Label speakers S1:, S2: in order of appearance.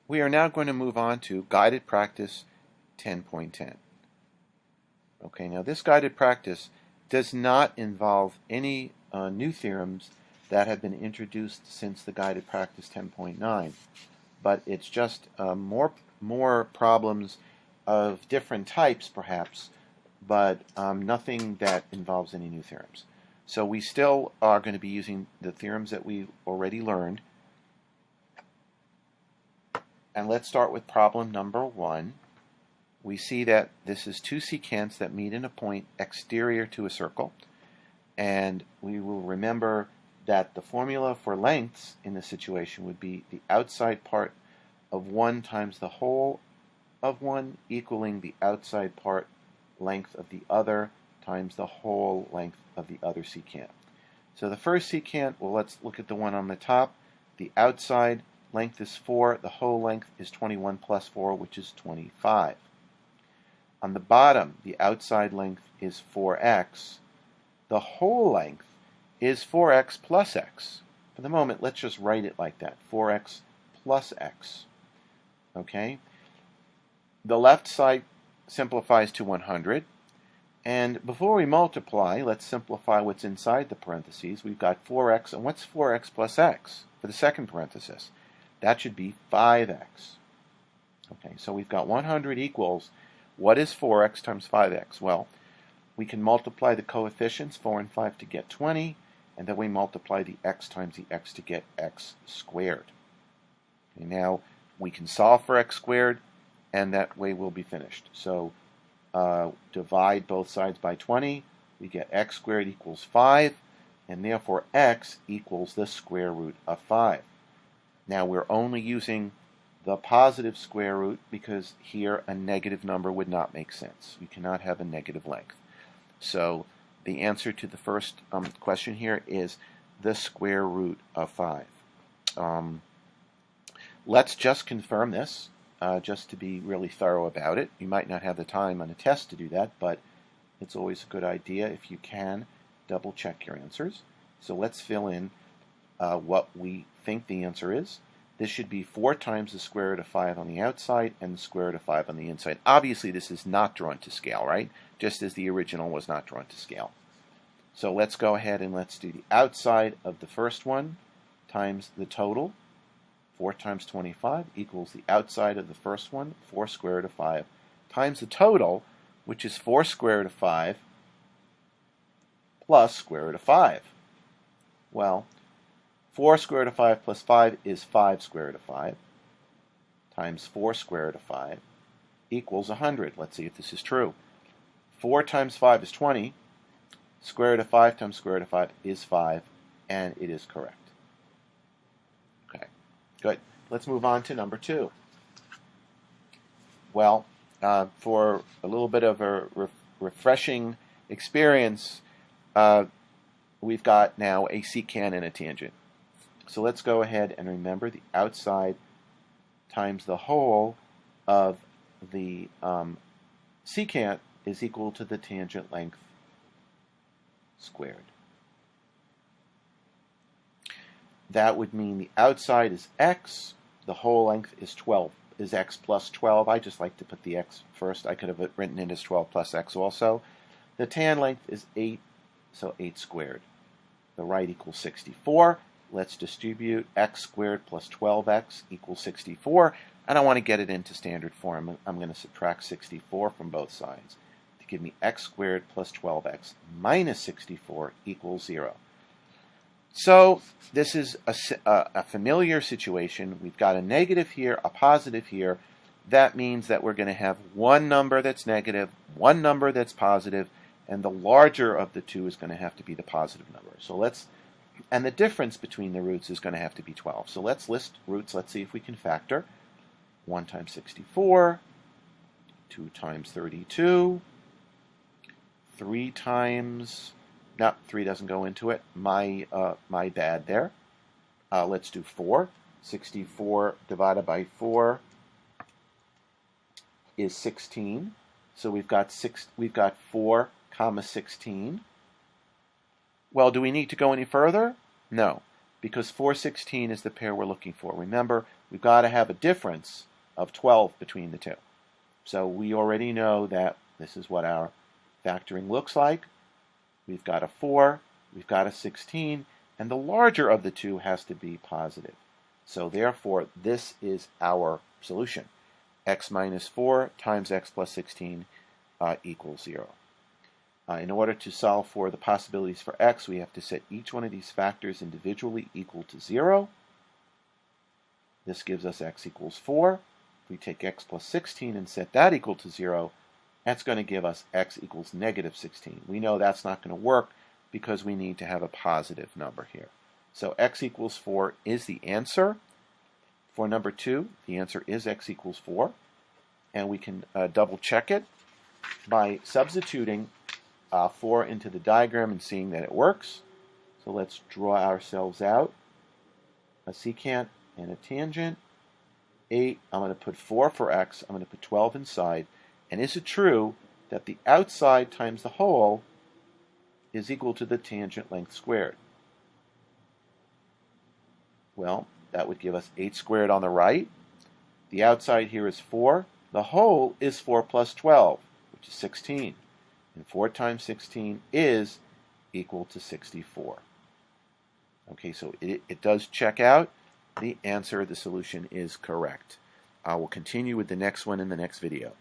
S1: We are now going to move on to guided practice 10.10. Okay, now this guided practice does not involve any new theorems that have been introduced since the guided practice 10.9, but it's just more problems of different types perhaps, but nothing that involves any new theorems. So we still are going to be using the theorems that we already learned. And let's start with problem number 1. We see that this is two secants that meet in a point exterior to a circle. And we will remember that the formula for lengths in this situation would be the outside part of 1 times the whole of 1 equaling the outside part length of the other times the whole length of the other secant. So the first secant, well, let's look at the one on the top. The outside length is 4, the whole length is 21 plus 4, which is 25. On the bottom, the outside length is 4x. The whole length is 4x plus x. For the moment, let's just write it like that, 4x plus x. Okay? The left side simplifies to 100. And before we multiply, let's simplify what's inside the parentheses. We've got 4x, and what's 4x plus x for the second parenthesis? That should be 5x. Okay, so we've got 100 equals, what is 4x times 5x? Well, we can multiply the coefficients, 4 and 5, to get 20, and then we multiply the x times the x to get x squared. Okay, now, we can solve for x squared, and that way we'll be finished. So, divide both sides by 20, we get x squared equals 5, and therefore x equals the square root of 5. Now we're only using the positive square root because here a negative number would not make sense. We cannot have a negative length. So the answer to the first question here is the square root of 5. Let's just confirm this. Just to be really thorough about it. You might not have the time on a test to do that, but it's always a good idea if you can double check your answers. So let's fill in what we think the answer is. This should be 4 times the square root of 5 on the outside and the square root of 5 on the inside. Obviously this is not drawn to scale, right? Just as the original was not drawn to scale. So let's go ahead and let's do the outside of the first one times the total. 4 times 25 equals the outside of the first one, 4 square root of 5, times the total, which is 4 square root of 5 plus square root of 5. Well, 4 square root of 5 plus 5 is 5 square root of 5, times 4 square root of 5 equals 100. Let's see if this is true. 4 times 5 is 20. Square root of 5 times square root of 5 is 5, and it is correct. Okay. Good. Let's move on to number 2. Well, for a little bit of a refreshing experience, we've got now a secant and a tangent. So let's go ahead and remember the outside times the whole of the secant is equal to the tangent length squared. That would mean the outside is x, the whole length is 12, is x plus 12. I just like to put the x first. I could have written it as 12 plus x also. The tan length is 8, so 8 squared. The right equals 64. Let's distribute x squared plus 12x equals 64. And I want to get it into standard form. I'm going to subtract 64 from both sides to give me x squared plus 12x minus 64 equals 0. So this is a familiar situation. We've got a negative here, a positive here. That means that we're going to have one number that's negative, one number that's positive, and the larger of the two is going to have to be the positive number. So and the difference between the roots is going to have to be 12. So let's list roots. Let's see if we can factor. 1 times 64, 2 times 32, 3 times... No, 3 doesn't go into it. My bad there. Let's do 4. 64 divided by 4 is 16. So we've got 4 comma 16. Well, do we need to go any further? No. because 416 is the pair we're looking for. Remember, we've got to have a difference of 12 between the two. So we already know that this is what our factoring looks like. We've got a 4, we've got a 16, and the larger of the two has to be positive. So therefore, this is our solution. X minus 4 times x plus 16 equals 0. In order to solve for the possibilities for x, we have to set each one of these factors individually equal to 0. This gives us x equals 4. If we take x plus 16 and set that equal to 0, that's going to give us x equals negative 16. We know that's not going to work because we need to have a positive number here. So x equals 4 is the answer. For number 2, the answer is x equals 4. And we can double check it by substituting 4 into the diagram and seeing that it works. So let's draw ourselves out a secant and a tangent. 8, I'm going to put 4 for x. I'm going to put 12 inside. And is it true that the outside times the whole is equal to the tangent length squared? Well, that would give us 8 squared on the right. The outside here is 4. The whole is 4 plus 12, which is 16. And 4 times 16 is equal to 64. Okay, so it does check out. The answer, the solution is correct. I will continue with the next one in the next video.